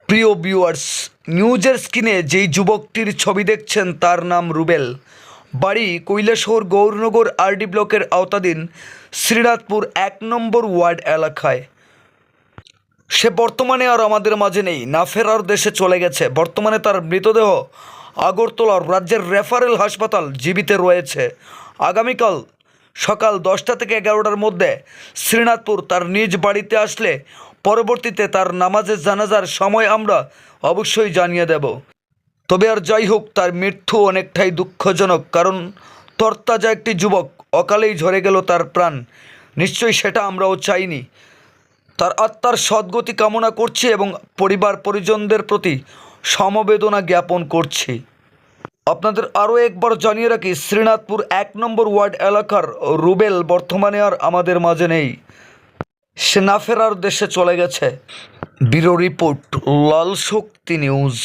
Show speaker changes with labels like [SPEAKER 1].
[SPEAKER 1] প্রিয় ভিউয়ার্স, নিউজের স্ক্রিনে যেই যুবকটির ছবি দেখছেন তার নাম রুবেল। বাড়ি কৈলাসহর গৌরনগর আরডি ব্লকের আওতাধীন শ্রীনাথপুর ১ নম্বর ওয়ার্ড এলাকায়। সে বর্তমানে আর আমাদের মাঝে নেই, না ফেরার দেশে চলে গেছে। বর্তমানে তার মৃতদেহ আগরতলার রাজ্যের রেফারেল হাসপাতাল জীবিত রয়েছে। আগামীকাল সকাল 10টা থেকে 11টার মধ্যে শ্রীনাথপুর তার নিজ বাড়িতে আসলে পরবর্তীতে তার নামাজের জানাজার সময় আমরা অবশ্যই জানিয়ে দেব। তবে আর যাই হোক, তার মৃত্যু অনেকটাই দুঃখজনক, কারণ তরতাজা একটি যুবক, অকালেই ঝরে গেল তার প্রাণ। নিশ্চয়ই সেটা আমরাও চাইনি। তার আত্মার সদ্গতি কামনা করছি এবং পরিবার পরিজনদের প্রতি সমবেদনা জ্ঞাপন করছি। আপনাদের আরও একবার জানিয়ে রাখি, শ্রীনাথপুর ১ নম্বর ওয়ার্ড এলাকার রুবেল বর্তমানে আর আমাদের মাঝে নেই, সে না ফেরার দেশে চলে গেছে। ব্যুরো রিপোর্ট, লাল শক্তি নিউজ।